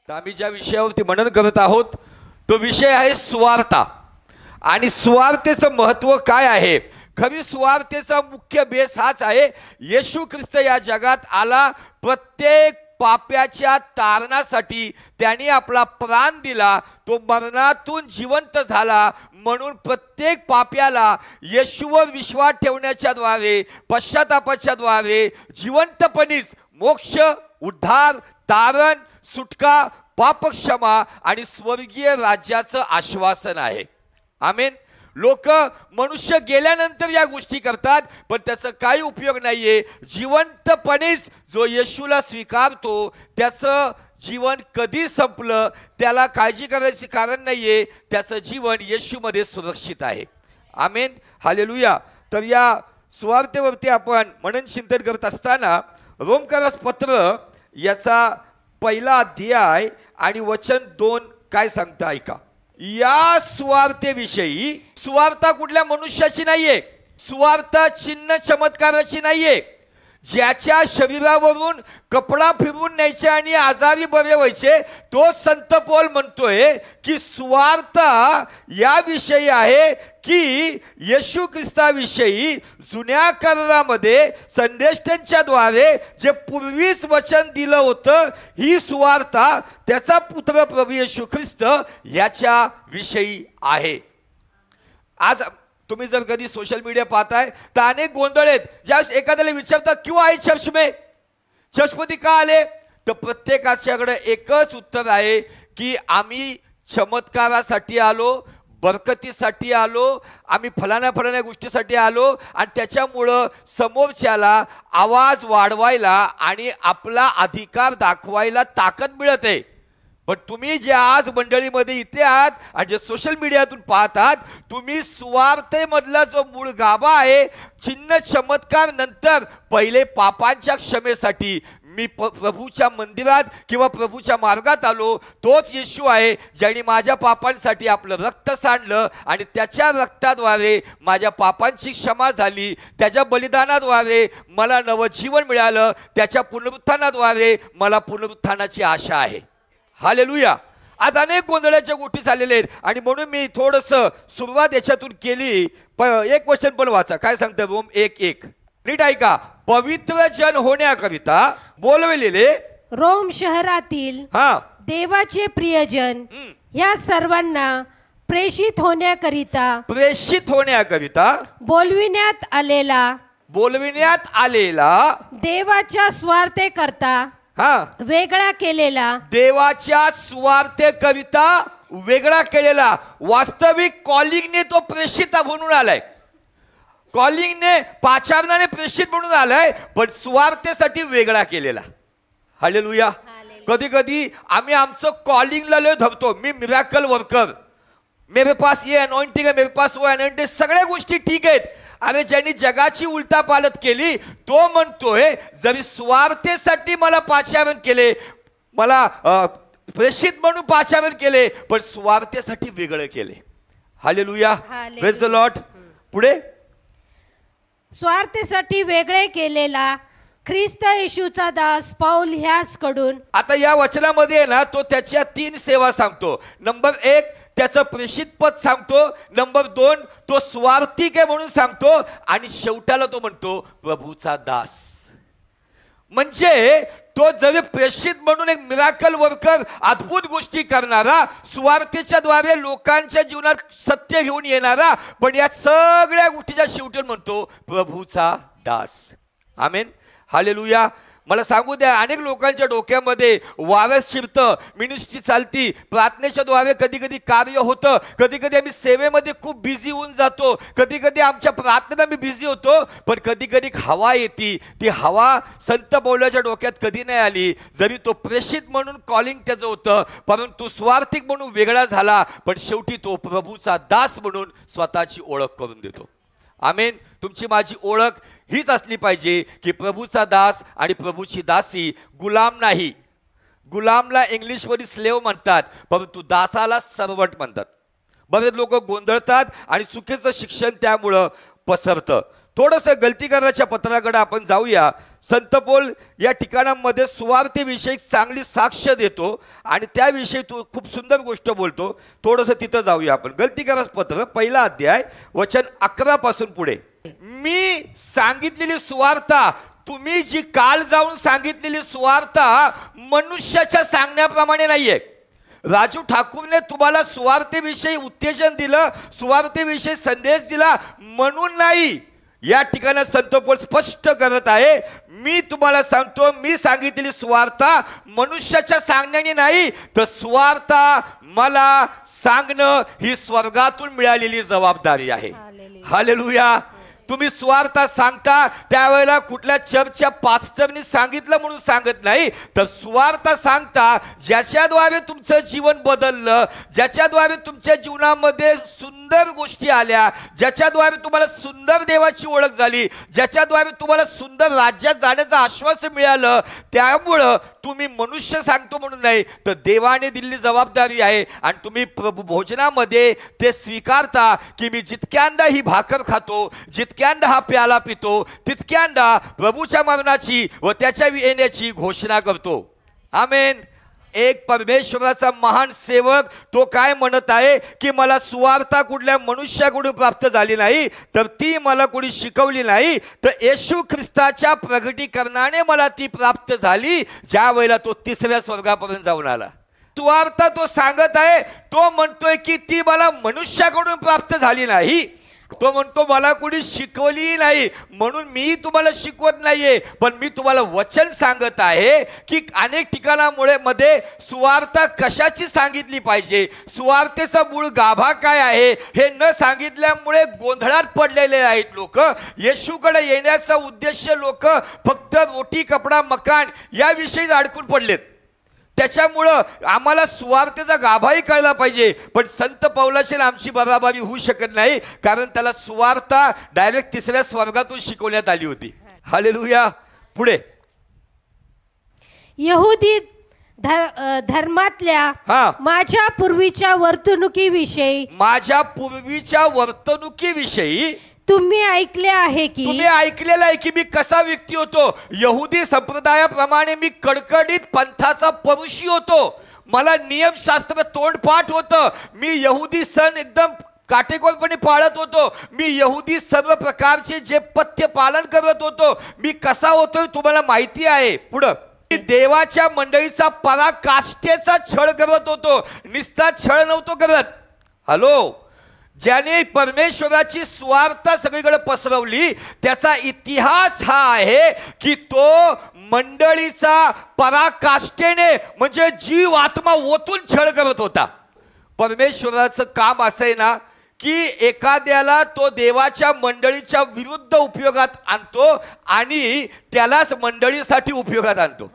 तर आम्ही ज्या विषयावरती मनन करत आहोत तो विषय आहे सुवार्ता. आणि सुवार्तेचं महत्त्व काय आहे? खरी सुवार्तेचा मुख्य बेस हाच आहे, येशू ख्रिस्त या जगात आला, प्रत्येक पाप्याच्या तारणासाठी त्यांनी आपला प्राण दिला, तो मरणातून जिवंत झाला. म्हणून प्रत्येक पाप्याला येशूवर विश्वास ठेवण्याच्या द्वारे, पश्चातापाच्या द्वारे जिवंतपणीच मोक्ष, उद्धार, तारण, सुटका, पापक्षमा आणि स्वर्गीय राज्याचं आश्वासन आहे. आमेन. लोक मनुष्य गेल्यानंतर या गोष्टी करतात, पण त्याचा काही उपयोग नाहीये. जिवंतपणेच जो येशूला स्वीकारतो त्याचं जीवन कधी संपलं त्याला काळजी करायची कारण नाहीये. त्याचं जीवन येशूमध्ये सुरक्षित आहे. आमेन. हालेलुया. तर या सुवार्तेवरती आपण मनन चिंतन करत असताना रोमकरास पत्र याचा पहिला अध्याय आणि वचन 2 काय सांगतं ऐका. या सुवार्तेविषयी, सुवार्ता कुठल्या मनुष्याची नाहीये, सुवार्ता चिन्ह चमत्काराची नाहीये. ज्याच्या शरीरावरून कपडा फिरवून न्यायचे आणि आजारी बरे व्हायचे, तो संत पौल म्हणतोय की सुवार्ता या विषयी आहे की येशू ख्रिस्ताविषयी जुन्या करारामध्ये संदेष्टांच्या द्वारे जे पूर्वीच वचन दिलं होतं, ही सुवार्ता त्याचा पुत्र प्रभू येशू ख्रिस्त याच्या विषयी आहे. आज तुम्ही जर कधी सोशल मीडिया पाहताय तर अनेक गोंधळ आहेत. ज्यावेळेस एखाद्याला विचारतात क्यों आए चर्च में, चर्चमध्ये का आले, तर प्रत्येकाच्याकडे एकच उत्तर आहे की आम्ही चमत्कारासाठी आलो, बरकतीसाठी आलो, आम्ही फलाण्या गोष्टीसाठी आलो. आणि त्याच्यामुळं समोरच्याला आवाज वाढवायला आणि आपला अधिकार दाखवायला ताकद मिळत आहे. पण तुम्ही जे आज मंडळीमध्ये इथे आहात आणि जे सोशल मीडियातून पाहतात, तुम्ही सुवार्तेमधला जो मूळ गाभा आहे, चिन्ह चमत्कार नंतर पहिले पापांच्या क्षमेसाठी मी प्रभूच्या मंदिरात किंवा प्रभूच्या मार्गात आलो, तोच येशू आहे ज्याने माझ्या पापांसाठी आपलं रक्त सांडलं आणि त्याच्या रक्ताद्वारे माझ्या पापांची क्षमा झाली. त्याच्या बलिदानाद्वारे मला नवजीवन मिळालं. त्याच्या पुनरुत्थानाद्वारे मला पुनरुत्थानाची आशा आहे. हालेलुया. आज अनेक गोंधळाच्या गोष्टी झालेल्या आहेत आणि म्हणून मी थोडंसं सुरुवात याच्यातून केली. एक वचन पण वाचा, काय सांगतं रोम 1:1. नीट ऐका. पवित्र जन होण्याकरिता बोलवलेले रोम शहरातील देवाचे प्रियजन या सर्वांना प्रेषित होण्याकरिता बोलविण्यात आलेला देवाच्या स्वार्थेकरता वेगळा केलेला, देवाच्या स्वार्थेकरिता वेगळा केलेला. वास्तविक कॉलिंगने तो प्रेषित म्हणून आलाय. कॉलिंगने पाचारणाने प्रेषित म्हणून आलाय, पण स्वार्थेसाठी वेगळा केलेला. हालेलुया. कधी कधी आम्ही आमचं कॉलिंगला लय धरतो. मी मिराकल वर्कर, मेरे पास ये अनॉइंटिंग है, मेरे पास वो अनॉइंटिंग, सगळ्या गोष्टी ठीक आहेत. अरे ज्यांनी जगाची उलटा पालत केली तो म्हणतोय जरी स्वार्थेसाठी मला पाचारण केले, मला प्रेषित म्हणून पाचारण केले, पण स्वार्थेसाठी वेगळे केले. हालेलुया. Praise the Lord. पुढे स्वार्थेसाठी वेगळे केलेला ख्रिस्त येशूचा दास पौल ह्याच कडून. आता या वचनामध्ये ना तो त्याच्या 3 सेवा सांगतो. नंबर 1 त्याचं प्रेषित पद सांगतो. नंबर 2 तो स्वार्थिक आहे म्हणून सांगतो. आणि शेवटाला तो म्हणतो प्रभूचा दास. म्हणजे तो जरी प्रेषित म्हणून एक मिराकल वर्कर, अद्भुत गोष्टी करणारा, स्वार्थेच्या द्वारे लोकांच्या जीवनात सत्य घेऊन येणारा, पण या सगळ्या गोष्टीच्या शेवटी म्हणतो प्रभूचा दास. आमेन. हालेलुया. मला सांगू द्या, अनेक लोकांच्या डोक्यामध्ये वारस शिरतं, मिनिस्ट्री चालती, प्रार्थनेच्या द्वारे कधी कधी कार्य होतं, कधी कधी आम्ही सेवेमध्ये खूप बिझी होऊन जातो, कधी कधी आमच्या प्रार्थनेत आम्ही बिझी होतो, पण कधी कधी हवा येते. ती हवा संत पौलाच्या डोक्यात कधी नाही आली. जरी तो प्रेषित म्हणून कॉलिंग त्याचं होतं, परंतु स्वार्थिक म्हणून वेगळा झाला, पण शेवटी तो प्रभूचा दास म्हणून स्वतःची ओळख करून देतो. आमेन. तुमची माझी ओळख हीच असली पाहिजे की प्रभूचा दास आणि प्रभूची दासी. गुलाम नाही. गुलामला इंग्लिशमध्ये स्लेव म्हणतात, परंतु दासाला सर्वंट म्हणतात. बरेच लोक गोंधळतात आणि चुकीचं शिक्षण त्यामुळं पसरतं. थोडंसं गलती करण्याच्या पत्राकडे आपण जाऊया. संत पौल या ठिकाणामध्ये सुवार्तेविषयी चांगली साक्ष देतो आणि त्याविषयी तो खूप सुंदर गोष्ट बोलतो. थोडंसं तिथं जाऊया आपण. गलतीकारास पत्र 1 अध्याय वचन 11 पासून पुढे. मी सांगितलेली सुवार्ता, तुम्ही जी काल जाऊन सांगितलेली सुवार्ता मनुष्याच्या सांगण्याप्रमाणे नाहीये. राजू ठाकूरने तुम्हाला सुवार्तेविषयी उत्तेजन दिलं, सुवार्तेविषयी संदेश दिला म्हणून नाही. या ठिकाणी संत पौल स्पष्ट करत आहे, मी तुम्हाला सांगतो, मी सांगितलेली सुवार्ता मनुष्याच्या सांगण्याने नाही, तर सुवार्ता मला सांगणं ही स्वर्गातून मिळालेली जबाबदारी आहे. हालेलुया. तुम्ही सुवार्ता सांगता त्यावेळेला कुठल्या चर्चच्या पास्टरनी सांगितलं म्हणून सांगत नाही, तर सुवार्ता सांगता ज्याच्याद्वारे तुमचं जीवन बदललं, ज्याच्याद्वारे तुमच्या जीवनामध्ये सुंदर गोष्टी आल्या, ज्याच्याद्वारे तुम्हाला सुंदर देवाची ओळख झाली, ज्याच्याद्वारे तुम्हाला सुंदर राज्यात जाण्याचं आश्वासन मिळालं, त्यामुळं तुम्ही मनुष्य सांगतो म्हणून नाही, तर देवाने दिलेली जबाबदारी आहे. आणि तुम्ही प्रभू भोजनामध्ये ते स्वीकारता की मी जितक्यांदा ही भाकर खातो, जितक्यांदा हा प्याला पितो, तितक्यांदा प्रभूच्या मरणाची व त्याच्या येण्याची घोषणा करतो. आमेन. एक परमेश्वराचा महान सेवक तो काय म्हणत आहे की मला सुवार्ता कुठल्या मनुष्याकडून प्राप्त झाली नाही, तर ती मला कोणी शिकवली नाही, तर येशू ख्रिस्ताच्या प्रगटीकरणाने मला ती प्राप्त झाली, ज्या वेळेला तो 3ऱ्या स्वर्गापर्यंत जाऊन आला. सुवार्ता तो सांगत आहे, तो म्हणतोय की ती मला मनुष्याकडून प्राप्त झाली नाही, तो म्हणतो मला कोणी शिकवली नाही म्हणून मी तुम्हाला शिकवत नाहीये, पण मी तुम्हाला वचन सांगत आहे की अनेक ठिकाणामुळे मध्ये सुवार्ता कशाची सांगितली पाहिजे, सुवार्तेचा मूळ गाभा काय आहे हे न सांगितल्यामुळे गोंधळात पडलेले आहेत लोक. येशूकडे येण्याचा उद्देश लोक फक्त रोटी कपडा मकान याविषयी अडकून पडलेत. त्याच्यामुळं आम्हाला सुवार्तेचा गाभाही कळला पाहिजे, पण संत पौलाची आमची बराबरी होऊ शकत नाही, कारण त्याला सुवार्ता डायरेक्ट 3ऱ्या स्वर्गातून शिकवण्यात आली होती. हालेलुया. पुढे. यहुदी धर्मातल्या माझ्या पूर्वीच्या वर्तणुकीविषयी तुम्ही ऐकले आहे की, तुम्ही ऐकलेलं आहे की मी कसा व्यक्ती होतो. यहुदी संप्रदायाप्रमाणे मी कडकडीत पंथाचा परुषी होतो. मला नियमशास्त्र तोंडपाठ होतं. मी यहुदी सण एकदम काटेकोरपणे पाळत होतो. मी यहुदी सर्व प्रकारचे जे पथ्य पालन करत होतो. मी कसा होतो तुम्हाला माहिती आहे. पुढं. देवाच्या मंडळीचा पराकाष्ठेचा छळ करत होतो, निस्ता छळ नव्हतो करत. हॅलो. ज्याने परमेश्वराची सुवार्ता सगळीकडे पसरवली त्याचा इतिहास हा आहे की तो मंडळीचा पराकाष्ठेने म्हणजे जीव आत्मा ओतून छळ करत होता. परमेश्वराचं काम असं आहे ना की एखाद्याला तो देवाच्या मंडळीच्या विरुद्ध उपयोगात आणतो आणि त्यालाच मंडळीसाठी उपयोगात आणतो.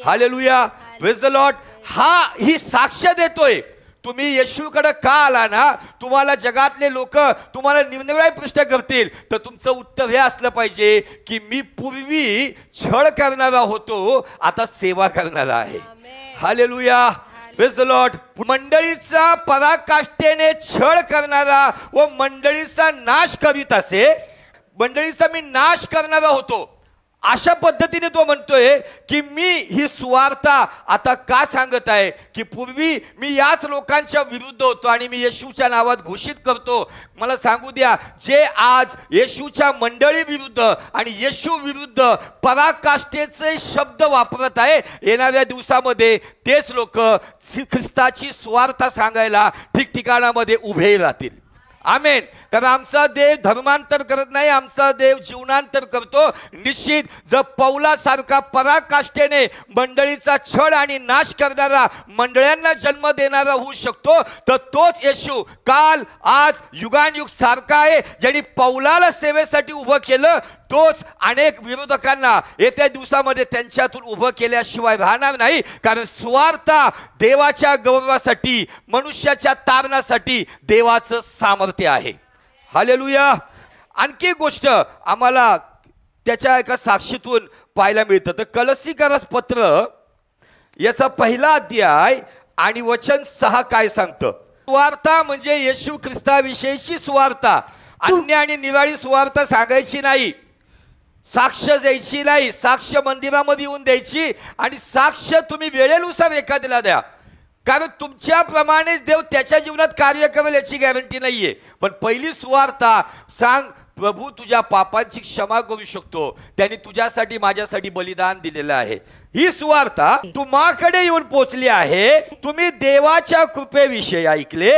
हालेलुया. Praise the Lord. ही साक्ष देतोय. तुम्ही येशूकडे का आला ना, तुम्हाला जगातले लोक तुम्हाला निरनिराळे प्रश्न करतील, तर तुमचं उत्तर हे असलं पाहिजे की मी पूर्वी छळ करणारा होतो, आता सेवा करणारा आहे. हालेलुया. Praise the Lord. मंडळीचा पराकाष्ठेने छळ करणारा व मंडळीचा नाश करीत असे, मंडळीचा मी नाश करणारा होतो, अशा पद्धतीने तो म्हणतोय की मी ही सुवार्ता आता का सांगत आहे की पूर्वी मी याच लोकांच्या विरुद्ध होतो आणि मी येशूच्या नावात घोषित करतो. मला सांगू द्या, जे आज येशूच्या मंडळी विरुद्ध आणि येशू विरुद्ध पराकाष्ठेचे शब्द वापरत आहे, येणाऱ्या दिवसामध्ये तेच लोक ख्रिस्ताची सुवार्ता सांगायला ठिकठिकाणामध्ये उभे राहतील. आमेन. कारण आमचा देव धर्मांतर करत नाही, आमचा देव जीवनांतर करतो. निश्चित जर पौलासारखा पराकाष्ठेने मंडळीचा छळ आणि नाश करणारा, मंडळ्यांना जन्म देणारा होऊ शकतो, तर तोच येशू काल आज युगानयुग सारखा आहे. ज्यांनी पौलाला सेवेसाठी उभं केलं, तोच अनेक विरोधकांना येत्या दिवसामध्ये त्यांच्यातून उभं केल्याशिवाय राहणार नाही. कारण सुवार्ता देवाच्या गौरवासाठी, मनुष्याच्या तारणासाठी देवाचं सामर्थ्य आहे. हालेलुया. आणखी गोष्ट आम्हाला त्याच्या एका साक्षीतून पाहायला मिळतं. तर कलसीकरास पत्र याचा 1 अध्याय आणि वचन 6 काय सांगतं. सुवार्ता म्हणजे येशू ख्रिस्ताविषयीची सुवार्ता, अन्य आणि निराळी सुवार्ता सांगायची नाही. साक्ष द्यायची नाही, साक्ष मंदिरामध्ये येऊन द्यायची आणि साक्ष तुम्ही वेळेनुसार एखाद्याला द्या, कारण तुमच्याप्रमाणेच देव त्याच्या जीवनात कार्य करेल याची गॅरंटी नाहीये. पण पहिली सुवार्ता सांग, प्रभू तुझ्या पापांची क्षमा करू शकतो, त्यांनी तुझ्यासाठी माझ्यासाठी बलिदान दिलेलं आहे. ही सुवार्ता तुम्हाकडे येऊन पोचली आहे. तुम्ही देवाच्या कृपेविषयी ऐकले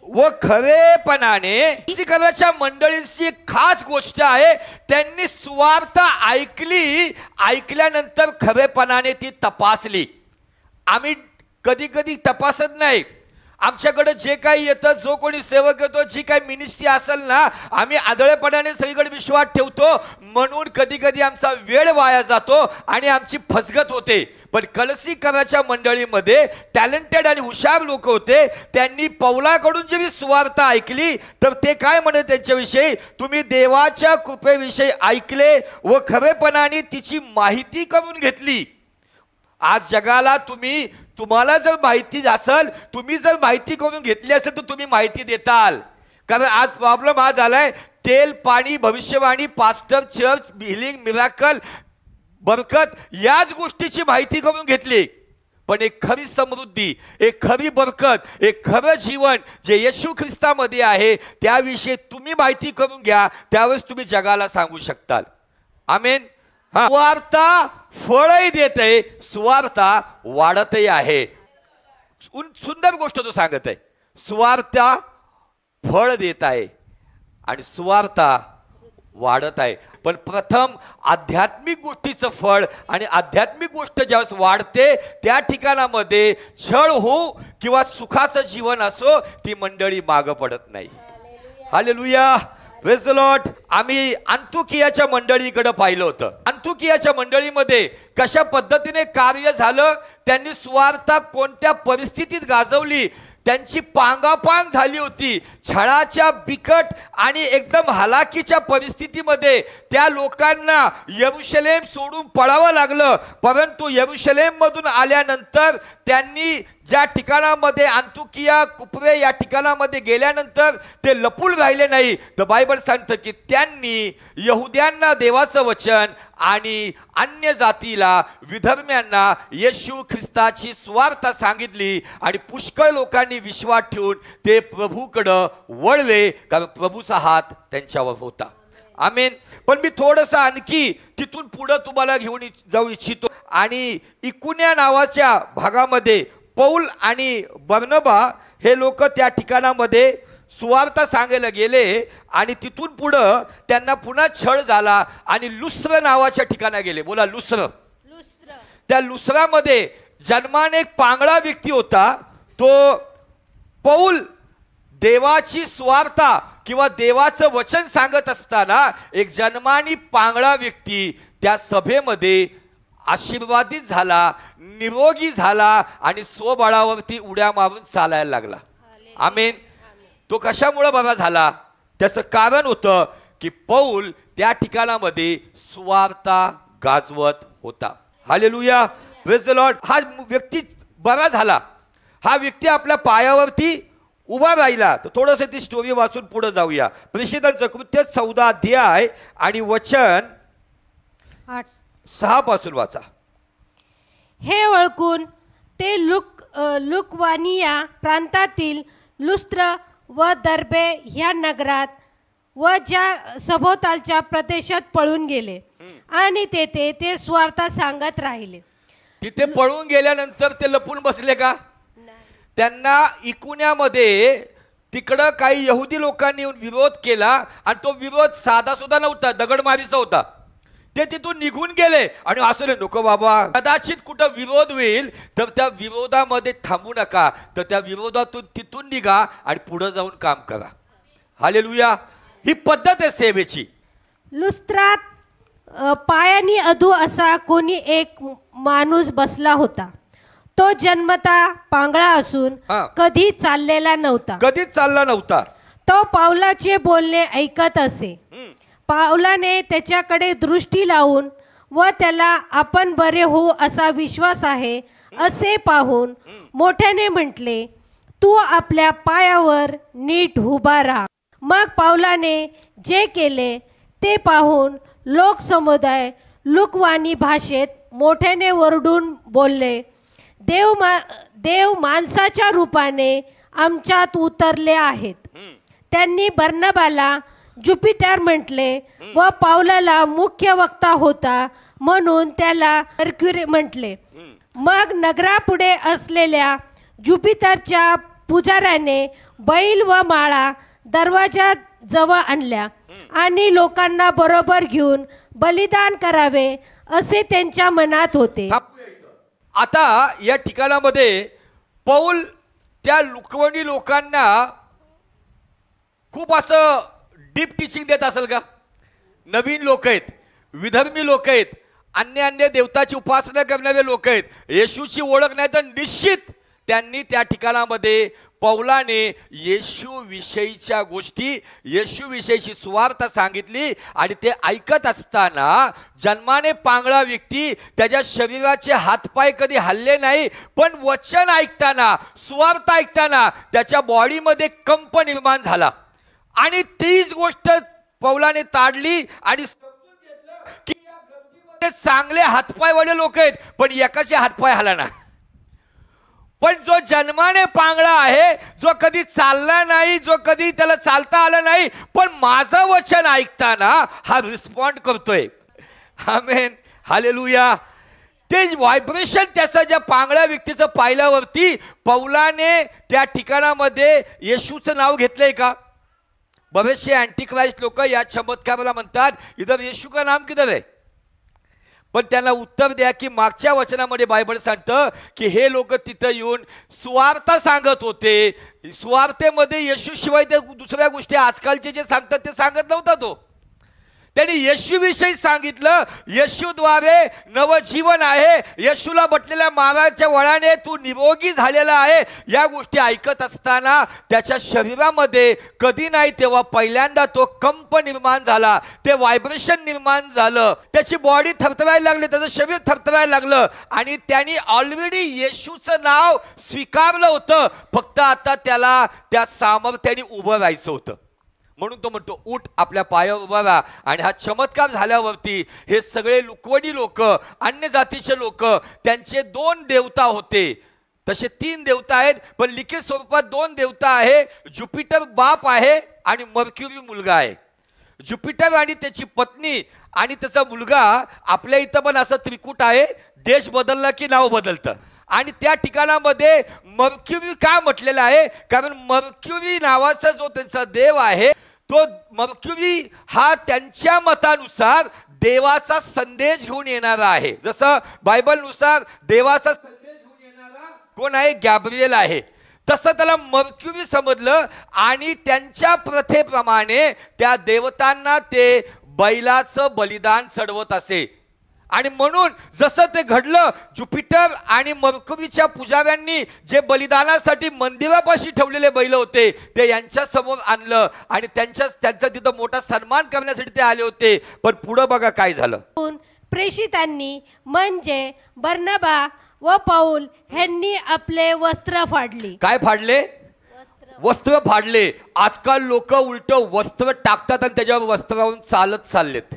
व खरेपणाने कराच्या मंडळींची एक खास गोष्ट आहे, त्यांनी सुवार्ता ऐकली, ऐकल्यानंतर खरेपणाने ती तपासली. आम्ही कधी कधी तपासत नाही. आमच्याकडे जे काही येतं, जो कोणी सेवक येतो, जी काही मिनिस्ट्री असेल ना, आम्ही आदळेपणाने सगळीकडे विश्वास ठेवतो, म्हणून कधी कधी आमचा वेळ वाया जातो आणि आमची फसगत होते. पण कळसीकराच्या मंडळीमध्ये टॅलेंटेड आणि हुशार लोक होते. त्यांनी पौलाकडून जेव्हा सुवार्ता ऐकली तर ते काय म्हणत त्यांच्याविषयी, तुम्ही देवाच्या कृपेविषयी ऐकले व खरेपणाने तिची माहिती करून घेतली. आज जगाला तुम्हाला जर माहिती असेल, तुम्ही जर माहिती करून घेतली असेल तर तुम्ही माहिती देताल. कारण आज प्रॉब्लेम हा झालाय, तेल, पाणी, भविष्यवाणी, पास्टर, चर्च, हिलिंग, मिराकल, बरकत याच गोष्टीची माहिती करून घेतली. पण एक खरी समृद्धी, एक खरी बरकत, एक खरं जीवन जे येशू ख्रिस्तामध्ये आहे त्याविषयी तुम्ही माहिती करून घ्या, त्यावेळेस तुम्ही जगाला सांगू शकताल. आमेन. सुवार्ता फळही देते, सुवार्ता वाढतही आहे. सुंदर गोष्ट तो सांगत आहे, सुवार्ता फळ देत आहे आणि सुवार्ता वाढत आहे. पण प्रथम आध्यात्मिक गोष्टीचं फळ, आणि आध्यात्मिक गोष्ट ज्यावेळेस वाढते त्या ठिकाणामध्ये छळ हो किंवा सुखाचं जीवन असो, ती मंडळी मागं पडत नाही. Hallelujah, praise the Lord. आम्ही अंतुकियाच्या मंडळीकडे पाहिलं होतं. अंतुकियाच्या मंडळीमध्ये कशा पद्धतीने कार्य झालं, त्यांनी सुवार्ता कोणत्या परिस्थितीत गाजवली, त्यांची पांगापांग झाली होती. छळाच्या बिकट आणि एकदम हलाखीच्या परिस्थितीमध्ये त्या लोकांना यरुशलेम सोडून पळावं लागलं. परंतु यरुशलेम मधून आल्यानंतर त्यांनी ज्या ठिकाणामध्ये अंतुकिया, कुप्रे या ठिकाणामध्ये गेल्यानंतर ते लपून राहिले नाही. तर बायबल सांगतं की त्यांनी यहुद्यांना देवाचं वचन आणि अन्य जातीला, विधर्म्यांना येशू ख्रिस्ताची सुवार्ता सांगितली आणि पुष्कळ लोकांनी विश्वास ठेवून ते प्रभूकडं वळले, कारण प्रभूचा हात त्यांच्यावर होता. आमेन. पण मी थोडंसं आणखी तिथून पुढे तुम्हाला घेऊन जाऊ इच्छितो. आणि इकुन्या नावाच्या भागामध्ये पौल आणि बर्नबा हे लोक त्या ठिकाणामध्ये सुवार्ता सांगायला गेले आणि तिथून पुढं त्यांना पुन्हा छळ झाला आणि लुस्त्र नावाच्या ठिकाणा गेले. बोला, लुस्त्र. त्या लुस्रामध्ये जन्माने एक पांगळा व्यक्ती होता. तो पौल देवाची सुवार्ता किंवा देवाचं वचन सांगत असताना एक जन्मानी पांगळा व्यक्ती त्या सभेमध्ये आशीर्वादित झाला, निरोगी झाला आणि स्वबळावरती उड्या मारून चालायला लागला. आमेन. तो कशामुळे बरा झाला? त्याचं कारण होतं की पौल त्या ठिकाणामध्ये सुवार्ता गाजवत होता. Hallelujah, praise the Lord. हा व्यक्ती बरा झाला, हा व्यक्ती आपल्या पायावरती उभा राहिला. तर थोडंसं ती स्टोरी वाचून पुढे जाऊया. प्रेषितांचं कृत्य 14 अध्याय आणि वचन 6 पासून वाचा. हे ओळखून ते लुकवानिया प्रांतातील लुस्त्र व दर्बे ह्या नगरात व ज्या सभोवतालच्या प्रदेशात पळून गेले आणि तेथे ते सुवार्ता सांगत राहिले. तिथे पळून गेल्यानंतर ते लपून बसले का? त्यांना इकुन्यामध्ये तिकडं काही यहुदी लोकांनी येऊन विरोध केला आणि तो विरोध साधा सुद्धा नव्हता, दगडमारीचा होता. ते तिथून निघून गेले आणि असले नको बाबा, कदाचित कुठं विरोध होईल तर त्या विरोधामध्ये थांबू नका, तर त्या विरोधातून तिथून निघा आणि पुढे जाऊन काम करा. हालेलुया. ही पद्धत आहे सेवेची. लुस्त्रात पायानी अधू असा कोणी एक माणूस बसला होता. तो जन्मता पांगळा असून कधी चाललेला नव्हता, कधीच चालला नव्हता. तो पावलाचे बोलणे ऐकत असे. पावलाने त्याच्याकडे दृष्टी लावून व त्याला आपण बरे होऊ असा विश्वास आहे असे पाहून मोठ्याने म्हटले, तू आपल्या पायावर नीट उभा राहा. मग पावलाने जे केले ते पाहून लोकसमुदाय लुकवानी भाषेत मोठ्याने ओरडून बोलले, देव माणसाच्या रूपाने आमच्यात उतरले आहेत. त्यांनी बर्नबाला ज्युपिटर म्हटले व पावलाला मुख्य वक्ता होता म्हणून त्याला मर्क्युरी म्हटले. मग नगरापुढे असलेल्या ज्युपिटरच्या पुजाऱ्याने बैल व माळा दरवाजा जवळ आणल्या आणि लोकांना बरोबर घेऊन बलिदान करावे असे त्यांच्या मनात होते. आता या ठिकाणामध्ये पौल त्या लुकवणी लोकांना खूप असं डीप टीचिंग देत असेल का? नवीन लोक आहेत, विधर्मी लोक आहेत, अन्य देवताची उपासना करणारे लोक आहेत, येशूची ओळख नाही तर निश्चित त्यांनी त्या ठिकाणामध्ये पौलाने येशू विषयीच्या गोष्टी, येशू विषयीची सुवार्ता सांगितली. आणि ते ऐकत असताना जन्माने पांगळा व्यक्ती, त्याच्या शरीराचे हातपाय कधी हल्ले नाही, पण वचन ऐकताना, सुवार्ता ऐकताना त्याच्या बॉडीमध्ये कंप निर्माण झाला. आणि तीच गोष्ट पौलाने ताडली आणि समजून घेतलं की या गर्दीमध्ये चांगले हातपायवाले लोक आहेत, पण एकाचे हातपाय हलना. पण जो जन्माने पांगळा आहे, जो कधी चालला नाही, जो कधी त्याला चालता आलं नाही, पण माझं वचन ऐकताना हा रिस्पॉन्ड करतोय. आमेन, हालेलुया. ते व्हायब्रेशन त्याचं ज्या पांगळ्या व्यक्तीचं पाहिल्यावरती पौलाने त्या ठिकाणामध्ये येशूचं नाव घेतलंय का? बरेचसे अँटिक्राइस्ट लोक या चमत्काराला म्हणतात इधर येशू का नाम किधर आहे. पण त्यांना उत्तर द्या की मागच्या वचनामध्ये बायबल सांगतं की हे लोक तिथं येऊन सुवार्ता सांगत होते. सुवार्तेमध्ये येशू शिवाय ते दुसऱ्या गोष्टी आजकालचे जे सांगतात ते सांगत नव्हता. तो त्यांनी येशूविषयी सांगितलं. येशूद्वारे नवजीवन आहे, येशूला बटलेल्या माराच्या वळाने तू निरोगी झालेला आहे. या गोष्टी ऐकत असताना त्याच्या शरीरामध्ये कधी नाही तेव्हा पहिल्यांदा तो कंप निर्माण झाला, ते व्हायब्रेशन निर्माण झालं, त्याची बॉडी थरथरायला लागली, त्याचं शरीर थरथरायला लागलं. आणि त्यांनी ऑलरेडी येशूचं नाव स्वीकारलं होतं, फक्त आता त्याला त्या सामर्थ्याने उभं राहायचं होतं. म्हणून तो म्हणतो उठ, आपल्या पायावर उभा राहा. आणि हा चमत्कार झाल्यावरती हे सगळे लुकवणी लोक, अन्य जातीचे लोक, त्यांचे 2 देवता होते. तसे 3 देवता आहेत, पण लिखित स्वरूपात 2 देवता आहे. ज्युपिटर बाप आहे आणि मर्क्युरी मुलगा आहे. ज्युपिटर आणि त्याची पत्नी आणि त्याचा मुलगा. आपल्या इथं पण असं त्रिकूट आहे, देश बदलला की नाव बदलतं. आणि त्या ठिकाणामध्ये मर्क्युरी का म्हटलेलं आहे? कारण मर्क्युरी नावाचा जो त्यांचा देव आहे, तो मर्क्युरी हा त्यांच्या मतानुसार देवाचा संदेश घेऊन येणारा आहे. जसं बायबलनुसार देवाचा संदेश घेऊन येणारा कोण आहे? गॅब्रिएल आहे. तसं त्याला मर्क्युरी समजलं आणि त्यांच्या प्रथेप्रमाणे त्या देवतांना ते बैलाचं बलिदान चढवत असे. आणि म्हणून जसं ते घडलं, ज्युपिटर आणि मर्क्युरीच्या पुजाऱ्यांनी जे बलिदानासाठी मंदिरापाशी ठेवलेले बैल होते ते यांच्या समोर आणलं आणि त्यांचा तिथं मोठा सन्मान करण्यासाठी ते आले होते. पण पुढं बघा काय झालं. प्रेषितांनी म्हणजे बर्नबा व पौल यांनी आपले वस्त्र फाडली. काय फाडले? वस्त्र फाडले. आजकाल लोक उलट वस्त्र टाकतात आणि त्याच्यावर वस्त्रावरून चालत चाललेत.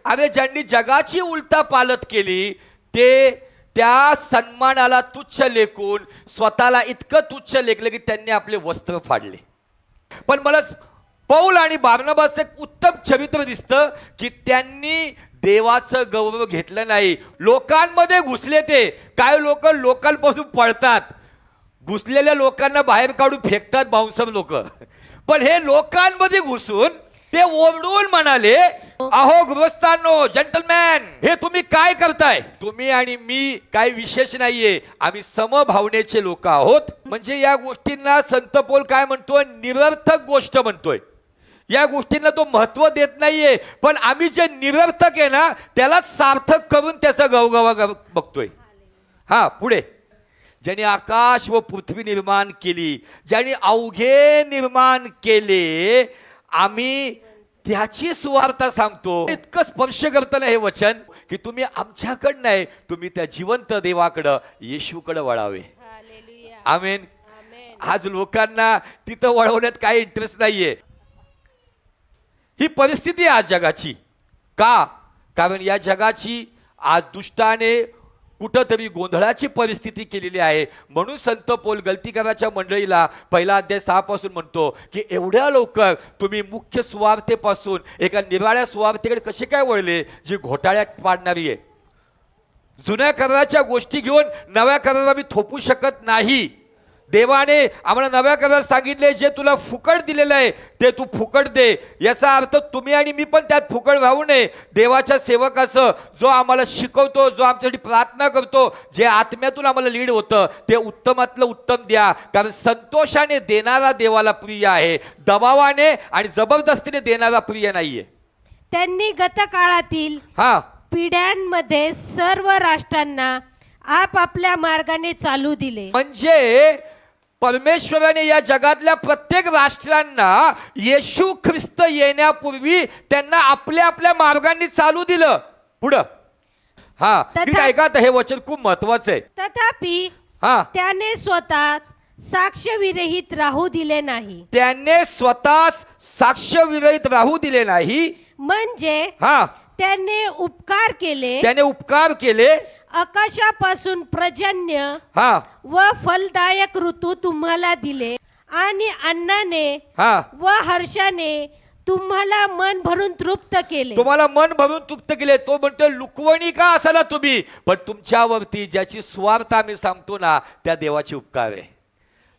अरे ज्यांनी जगाची उलटा पालत केली ते त्या सन्मानाला तुच्छ लेखून स्वतःला इतकं तुच्छ लेखलं की त्यांनी आपले वस्त्र फाडले. पण मला पौल आणि बार्नबाचं एक उत्तम चरित्र दिसतं की त्यांनी देवाचं गौरव घेतलं नाही. लोकांमध्ये घुसले ते. काय लोक लोकांपासून पळतात, घुसलेल्या लोकांना बाहेर काढून फेकतात बाउन्सर लोक. पण हे लोकांमध्ये घुसून ते ओरडून म्हणाले, अहो गृहस्थांनो, जंटलमॅन, हे तुम्ही काय करताय? तुम्ही आणि मी काही विशेष नाहीये, आम्ही समभावनेचे लोक आहोत. म्हणजे या गोष्टींना संत पौल काय म्हणतोय? निरर्थक गोष्ट म्हणतोय. या गोष्टींना तो महत्व देत नाहीये, पण आम्ही जे निरर्थक आहे ना त्याला सार्थक करून त्याचा गवगवा बघतोय. हा पुढे. ज्याने आकाश व पृथ्वी निर्माण केली, ज्याने अवघे निर्माण केले, आम्ही त्याची सुवार्ता सांगतो. इतकं स्पर्श करताना हे वचन की तुम्ही आमच्याकडं नाही, तुम्ही त्या जिवंत देवाकडं, येशूकडे वळावे. आमेन. आज लोकांना तिथं वळवण्यात काही इंटरेस्ट नाहीये. ही परिस्थिती आहे आज जगाची. का? कारण या जगाची आज दुष्टाने कुठंतरी गोंधळाची परिस्थिती केलेली आहे. म्हणून संत पौल गलतीकराच्या मंडळीला पहिला अध्याय 6 पासून म्हणतो की एवढ्या लवकर तुम्ही मुख्य सुवार्तेपासून एका निराळ्या सुवार्तेकडे कसे काय वळले, जी घोटाळ्यात पाडणारी आहे. जुन्या कराराच्या गोष्टी घेऊन नव्या कराराला मी थोपू शकत नाही. देवाने आम्हाला नव्या करारात सांगितले जे तुला फुकट दिलेलं आहे ते तू फुकट दे. याचा अर्थ तुम्ही आणि मी पण त्यात फुकट राहू नये. देवाच्या सेवकाचं जो आम्हाला शिकवतो, जो आमच्यासाठी प्रार्थना करतो, जे आत्म्यातून आम्हाला लीड होतं ते उत्तमातलं उत्तम द्या. कारण संतोषाने देणारा देवाला प्रिय आहे, दबावाने आणि जबरदस्तीने देणारा प्रिय नाहीये. त्यांनी गतकाळातील पिढ्यांमध्ये सर्व राष्ट्रांना आपापल्या मार्गाने चालू दिले. म्हणजे परमेश्वराने या जगातल्या प्रत्येक राष्ट्रांना येशू ख्रिस्त येण्यापूर्वी त्यांना आपल्या आपल्या मार्गांनी चालू दिलं. पुढं ऐका, हे वचन खूप महत्वाचं आहे. तथापि त्याने स्वतः साक्ष्यविरहित राहू दिले नाही. त्याने स्वतः साक्ष्यविरहित राहू दिले नाही. म्हणजे त्याने उपकार केले. आकाशापासून पर्जन्य व फलदायक ऋतू तुम्हाला दिले आणि अन्नाने व हर्षाने तुम्हाला मन भरून तृप्त केले. तुम्हाला मन भरून तृप्त केले. तो म्हणतो लुकवणी का असाला तुम्ही, पण तुमच्यावरती ज्याची स्वार्थ आम्ही सांगतो ना त्या देवाचे उपकार आहे.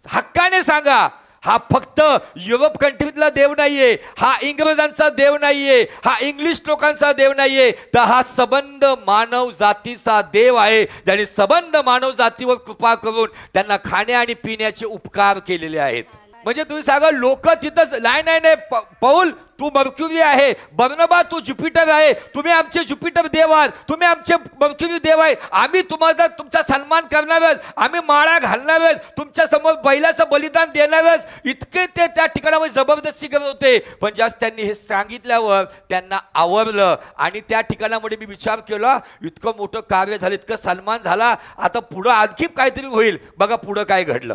हक्काने सांगा, हा फक्त युरोप कंट्रीतला देव नाहीये, हा इंग्रजांचा देव नाहीये, हा इंग्लिश लोकांचा देव नाहीये, तर हा सबंध मानव जातीचा देव आहे, ज्याने सबंध मानव जातीवर कृपा करून त्यांना खाण्या आणि पिण्याचे उपकार केलेले आहेत. म्हणजे तुम्ही सांगा लोक तिथं नाही पौल तू मर्क्युरी आहे, बर्नबा तू ज्युपिटर आहे, तुम्ही आमचे ज्युपिटर देव आहात, तुम्ही आमचे मर्क्युरी देव आहे, आम्ही तुम्हाला तुमचा सन्मान करणारच, आम्ही माळा घालणारच, तुमच्या समोर बैलाचं बलिदान देणारच. इतके ते त्या ठिकाणावर जबरदस्ती करत होते. पण जास्त त्यांनी हे सांगितल्यावर त्यांना आवरलं आणि त्या ठिकाणामध्ये मी विचार केला, इतकं मोठं कार्य झालं, इतकं सन्मान झाला, आता पुढं आणखी काहीतरी होईल. बघा पुढं काय घडलं.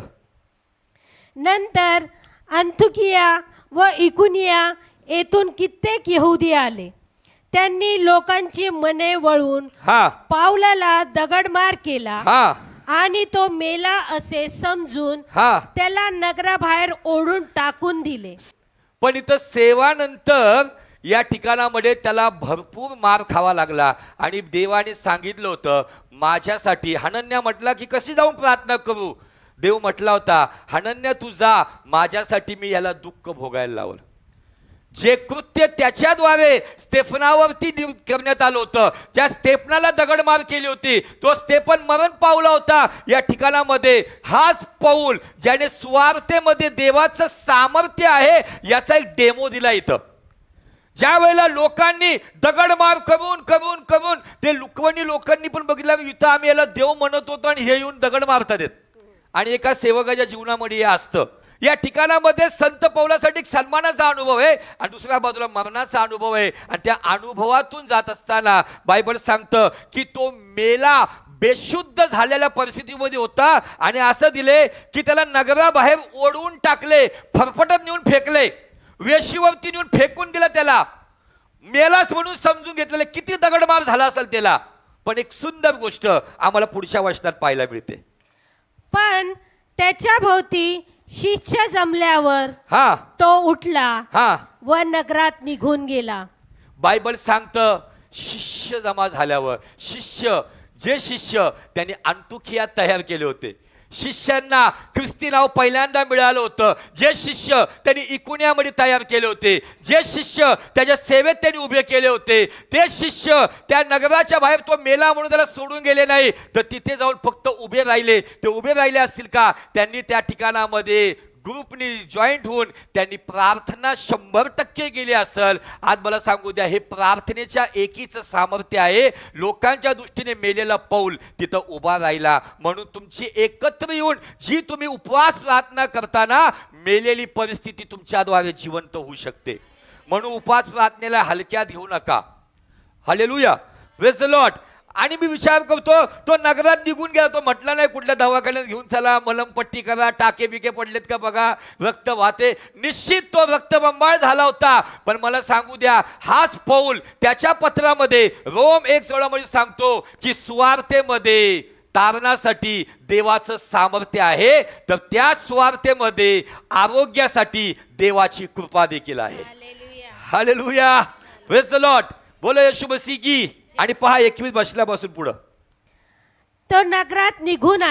नंतर अंथुकिया व इकुनिया येथून कित्येक यहुदी आले. त्यांनी लोकांची मने वळून पावलाला दगडमार केला आणि तो मेला असे समजून त्याला नगराबाहेर ओढून टाकून दिले. पण इथं सेवानंतर या ठिकाणामध्ये त्याला भरपूर मार खावा लागला आणि देवाने सांगितलं होतं माझ्यासाठी. हनन्या म्हटला की कशी जाऊन प्रार्थना करू. देव म्हटला होता हनन्या तू जा, माझ्यासाठी मी याला दुःख भोगायला लावलं. जे कृत्य त्याच्याद्वारे स्तेफनावरती करण्यात आलं होतं, ज्या स्तेफनाला दगडमार केली होती, तो स्तेफन मरण पावला होता. या ठिकाणामध्ये हाच पौल ज्याने सुवार्तेमध्ये देवाचं सामर्थ्य आहे याचा एक डेमो दिला. इथं ज्या वेळेला लोकांनी दगडमार करून करून करून ते लुकवणी लोकांनी पण बघितलं, इथं आम्ही याला देव म्हणत होतो आणि हे येऊन दगड मारतात. आणि एका सेवकाच्या जीवनामध्ये हे असतं. या ठिकाणामध्ये संत पौलासाठी एक सन्मानाचा अनुभव आहे आणि दुसऱ्या बाजूला मरणाचा अनुभव आहे. आणि त्या अनुभवातून जात असताना बायबल सांगतं की तो मेला बेशुद्ध झालेल्या परिस्थितीमध्ये होता आणि असं दिले की त्याला नगराबाहेर ओढून टाकले, फरफटत नेऊन फेकले, वेशीवरती नेऊन फेकून दिलं. त्याला मेलाच म्हणून समजून घेतलेलं. किती दगडमार झाला असेल त्याला. पण एक सुंदर गोष्ट आम्हाला पुढच्या वचनात पाहायला मिळते. पण त्याच्या भोवती शिष्य जमल्यावर तो उठला व नगरात निघून गेला. बायबल सांगतं शिष्य जमा झाल्यावर जे शिष्य त्यांनी अंतुखियात तयार केले होते, शिष्यांना ख्रिस्ती नाव पहिल्यांदा मिळालं होतं, जे शिष्य त्यांनी इकुनियामध्ये तयार केले होते, जे शिष्य त्याच्या सेवेत त्यांनी उभे केले होते, ते शिष्य त्या नगराच्या बाहेर तो मेला म्हणून त्याला सोडून गेले नाही, तर तिथे जाऊन फक्त उभे राहिले. ते उभे राहिले असतील का? त्यांनी त्या ठिकाणामध्ये ग्रुपनी जॉईंट होऊन त्यांनी प्रार्थना 100% केली असेल. आज मला सांगू द्या, हे प्रार्थनेच्या एकीचं सामर्थ्य आहे. लोकांच्या दृष्टीने मेलेला पौल तिथं उभा राहिला. म्हणून तुमची एकत्र येऊन जी तुम्ही उपवास प्रार्थना करताना मेलेली परिस्थिती तुमच्याद्वारे जिवंत होऊ शकते. म्हणून उपवास प्रार्थनेला हलक्यात घेऊ नका. Hallelujah, praise the Lord. आणि मी विचार करतो तो नगरात निघून गेला. तो म्हटला नाही कुठल्या दवाखान्यात घेऊन चला, मलमपट्टी करा, टाके बिके पडलेत का बघा, रक्त वाहते. निश्चित तो रक्तबंबाळ झाला होता. पण मला सांगू द्या, हाच पौल त्याच्या पत्रामध्ये रोम 1:16 मध्ये सांगतो की सुवार्तेमध्ये तारणासाठी देवाचं सामर्थ्य आहे, तर त्या सुवार्तेमध्ये आरोग्यासाठी देवाची कृपा देखील आहे. हालेलुया, प्रेज द लॉर्ड, बोलो येशू मसीह की. आणि पहा 21 वर्षापासून पुढे तो नगरात निघून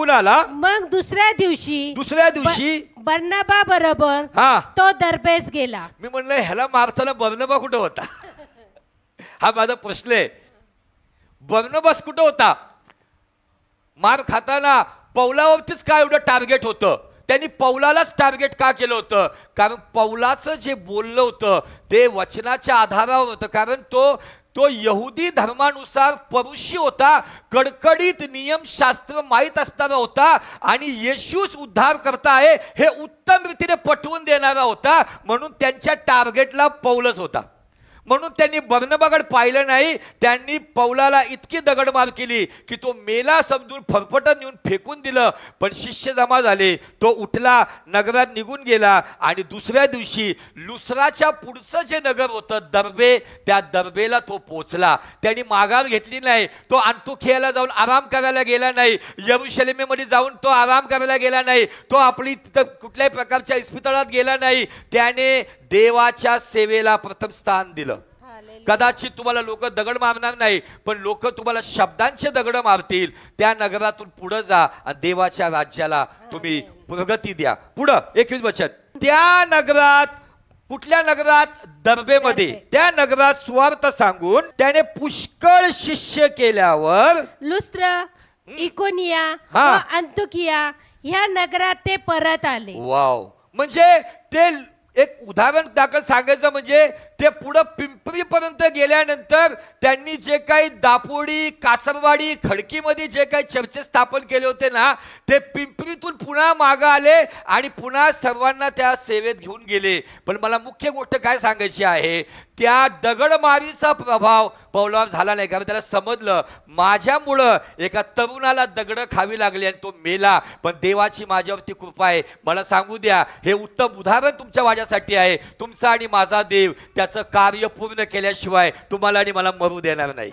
आला. मग दुसऱ्या दिवशी बर्नबा बरोबर तो दरबेस गेला. मी म्हणलं ह्याला मारताना बर्नबा कुठं होता? हा माझा प्रश्न आहे. बर्नबास कुठं होता? मार खाताना पौलावरतीच काय एवढं टार्गेट होतं? त्यांनी पौलालाच टार्गेट का केलं होतं? कारण पौलाचं जे बोललं होतं ते वचनाच्या आधारावर होतं. कारण तो यहुदी धर्मानुसार परुषी होता, कडकडीत नियमशास्त्र माहीत असणारा होता आणि येशूच उद्धार करता आहे हे उत्तम रीतीने पटवून देणारा होता. म्हणून त्यांच्या टार्गेटला पौलच होता. म्हणून त्यांनी बर्नबाकडे पाहिलं नाही. त्यांनी पौलाला इतकी दगडमार केली की तो मेला समजून फरफटत नेऊन फेकून दिलं. पण शिष्य जमा झाले. तो उठला, नगरात निघून गेला आणि दुसऱ्या दिवशी लुस्राच्या पुढचं जे नगर होतं दर्बे, त्या दर्बेला तो पोहोचला. त्यांनी माघार घेतली नाही. तो अंतोखियाला जाऊन आराम करायला गेला नाही. यरुशलेमेमध्ये जाऊन तो आराम करायला गेला नाही. तो आपली कुठल्याही प्रकारच्या इस्पितळात गेला नाही. त्याने देवाच्या सेवेला प्रथम स्थान दिलं. कदाचित तुम्हाला लोक दगड मारणार नाही, पण लोक तुम्हाला शब्दांचे दगड मारतील. त्या नगरातून पुढे जा आणि देवाच्या राज्याला तुम्ही प्रगती द्या. पुढं 21 वचन. त्या नगरात, कुठल्या नगरात? दर्बेमध्ये. त्या नगरात सुवार्थ सांगून त्याने पुष्कळ शिष्य केल्यावर लुस्त्र, इकोनिया व अंतोकिया ह्या नगरात ते परत आले. वाव, म्हणजे ते एक उदाहरण दाखल सांगायचं म्हणजे ते पुढे पिंपरीपर्यंत गेल्यानंतर त्यांनी जे काही दापोडी, कासरवाडी, खडकीमध्ये जे काही चर्च स्थापन केले होते ना, ते पिंपरीतून पुन्हा मागे आले आणि पुन्हा सर्वांना त्या सेवेत घेऊन गेले. पण मला मुख्य गोष्ट काय सांगायची आहे, त्या दगडमारीचा प्रभाव पौलावर झाला नाही. कारण त्याला समजलं माझ्यामुळं एका तरुणाला दगड खावी लागली आणि तो मेला, पण देवाची माझ्यावरती कृपा आहे. मला सांगू द्या, हे उत्तम उदाहरण तुमच्या माझ्यासाठी आहे. तुमचा आणि माझा देव त्याचं कार्य पूर्ण केल्याशिवाय तुम्हाला आणि मला मरू देणार नाही.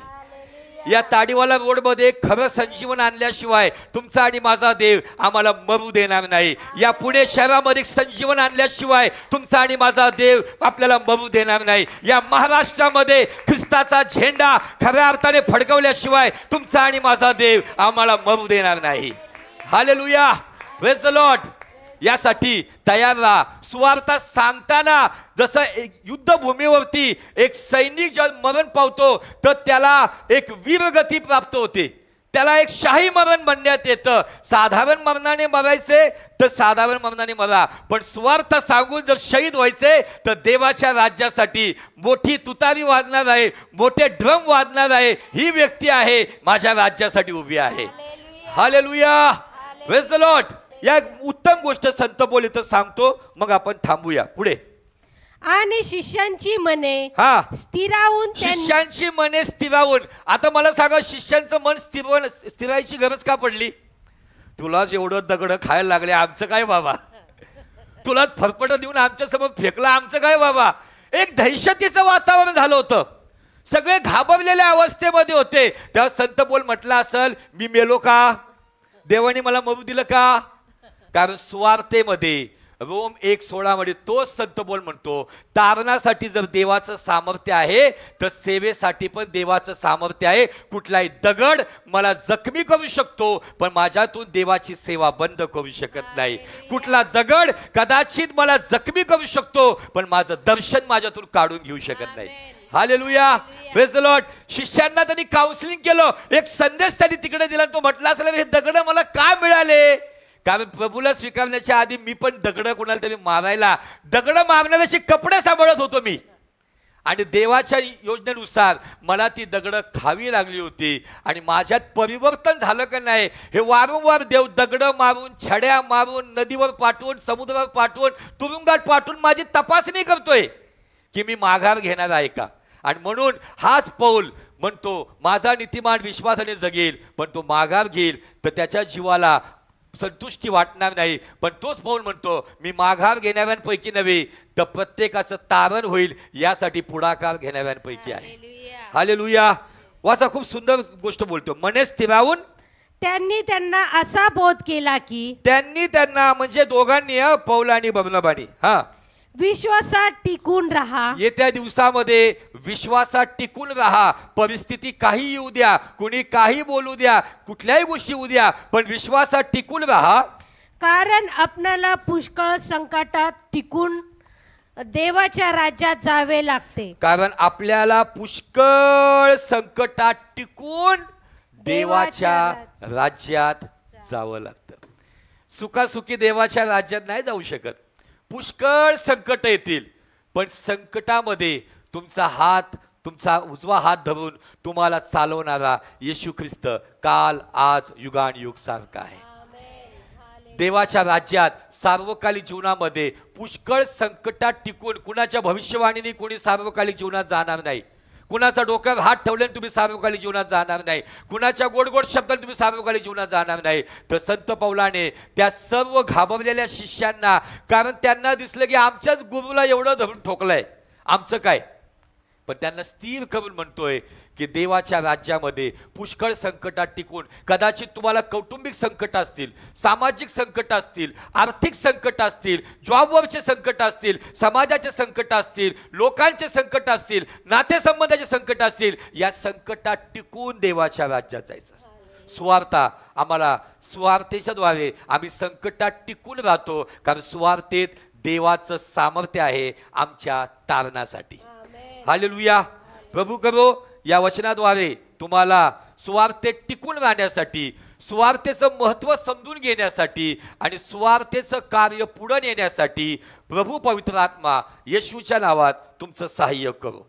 या ताडीवाला रोडमध्ये खरं संजीवन आणल्याशिवाय तुमचा आणि माझा देव आम्हाला मरू देणार नाही. या पुणे शहरामध्ये संजीवन आणल्याशिवाय तुमचा आणि माझा देव आपल्याला मरू देणार नाही. या महाराष्ट्रामध्ये ख्रिस्ताचा झेंडा खऱ्या अर्थाने फडकवल्याशिवाय तुमचा आणि माझा देव आम्हाला मरू देणार नाही. Hallelujah, praise the Lord. यासाठी तयार राहा. सुवार्ता सांगताना जसं युद्धभूमीवरती एक सैनिक जेव्हा मरण पावतो तर त्याला एक वीरगती प्राप्त होते, त्याला एक शाही मरण म्हणण्यात येतं. साधारण मरणाने मरायचे तर साधारण मरणाने मरा, पण सुवार्थ सांगून जर शहीद व्हायचे तर देवाच्या राज्यासाठी मोठी तुतारी वाजणार आहे, मोठे ड्रम वाजणार आहे. ही व्यक्ती आहे माझ्या राज्यासाठी उभी आहे. Hallelujah, praise the Lord. या उत्तम गोष्ट संत बोल इथं सांगतो, मग आपण थांबूया. पुढे. आणि शिष्यांची मने स्थिरावून. आता मला सांगा, शिष्यांचं मन स्थिरायची गरज का पडली? तुलाच एवढं दगड खायला लागले, आमचं काय बाबा? तुलाच फरफट देऊन आमच्या समोर फेकला, आमचं काय बाबा? एक दहशतीचं वातावरण झालं होतं. सगळे घाबरलेल्या अवस्थेमध्ये होते. तेव्हा संत बोल म्हटलं असेल, मी मेलो का? देवाने मला मरू दिलं का? कारण सुवार्तेमध्ये रोम 1:16 मध्ये तोच संत बोल म्हणतो, तारणासाठी जर देवाचं सामर्थ्य आहे तर सेवेसाठी पण देवाचं सामर्थ्य आहे. कुठलाही दगड मला जखमी करू शकतो, पण माझ्यातून देवाची सेवा बंद करू शकत नाही. कुठला दगड कदाचित मला जखमी करू शकतो, पण माझं दर्शन माझ्यातून काढून घेऊ शकत नाही. Hallelujah, praise the Lord. शिष्यांना त्यांनी काउन्सिलिंग केलं, एक संदेश त्यांनी तिकडे दिला. तो म्हटला असेल, हे दगड मला का मिळाले? कारण प्रभूला स्वीकारण्याच्या आधी मी पण दगड कोणाला तरी मारायला, दगड मारण्याचे कपडे सांभाळत होतो मी, आणि देवाच्या योजनेनुसार मला ती दगड खावी लागली होती. आणि माझ्यात परिवर्तन झालं का नाही हे वारंवार देव दगड मारून, छड्या मारून, नदीवर पाठवून, समुद्रावर पाठवून, तुरुंगात पाठवून माझी तपासणी करतोय की मी माघार घेणार आहे का. आणि म्हणून हाच पौल म्हणतो माझा नीतिमान विश्वासाने जगेल, पण तो माघार घेईल तर त्याच्या जीवाला संतुष्टी वाटणार नाही. पण तोच पाऊल म्हणतो मी माघार घेणाऱ्यांपैकी नव्हे तर प्रत्येकाचं तारण होईल यासाठी पुढाकार घेणाऱ्यांपैकी आहे. हालेलुया. वाचा, खूप सुंदर गोष्ट बोलतो. मने स्थिरावून त्यांनी त्यांना असा बोध केला की त्यांनी त्यांना म्हणजे दोघांनी, पौल आणि बर्नबानी, विश्वासात टिकून राहा. येत्या दिवसामध्ये विश्वासात टिकून राहा. परिस्थिती काही येऊ द्या, कुणी काही बोलू द्या, कुठल्याही गोष्टी येऊ द्या, पण विश्वासात टिकून राहा. कारण आपणाला पुष्कळ संकटात टिकून देवाच्या राज्यात जावे लागते. कारण आपल्याला पुष्कळ संकटात टिकून देवाच्या राज्यात जावं लागतं. सुखासुखी देवाच्या राज्यात नाही जाऊ शकत. पुष्कळ संकट येतील, पण संकटामध्ये तुमचा हात, तुमचा उजवा हात धरून तुम्हाला चालवणारा येशू ख्रिस्त काल आज युगानुयुग सारखा आहे. देवाच्या राज्यात सार्वकालिक जीवनामध्ये पुष्कळ संकटात टिकून कुणाच्या भविष्यवाणीने कोणी सार्वकालिक जीवनात जाणार नाही. कुणाचा डोक्यावर हात ठेवल्याने तुम्ही सार्वकालिक जीवनात जाणार नाही. कुणाच्या गोड गोड शब्दाने तुम्ही सार्वकालिक जीवनात जाणार नाही. तर संत पौलाने त्या सर्व घाबरलेल्या शिष्यांना, कारण त्यांना दिसलं की आमच्याच गुरुला एवढं धरून ठोकलंय, आमचं काय, पण त्यांना स्थिर करून म्हणतोय की देवाच्या राज्यामध्ये पुष्कळ संकटात टिकून, कदाचित तुम्हाला कौटुंबिक संकट असतील, सामाजिक संकट असतील, आर्थिक संकट असतील, जॉबवरचे संकट असतील, समाजाचे संकट असतील, लोकांचे संकट असतील, नातेसंबंधाचे संकट असतील, या संकटात टिकून देवाच्या राज्यात जायचं. सुवार्ता आम्हाला, सुवार्तेच्या द्वारे आम्ही संकटात टिकून राहतो, कारण सुवार्तेत देवाचं सामर्थ्य आहे आमच्या तारणासाठी. हालेलुया. प्रभू करो या वचनाद्वारे तुम्हाला सुवार्तेत टिकून राहण्यासाठी, सुवार्तेचं महत्त्व समजून घेण्यासाठी आणि सुवार्तेचं कार्य पुढे नेण्यासाठी प्रभू पवित्र आत्मा येशूच्या नावात तुमचं सहाय्य करो.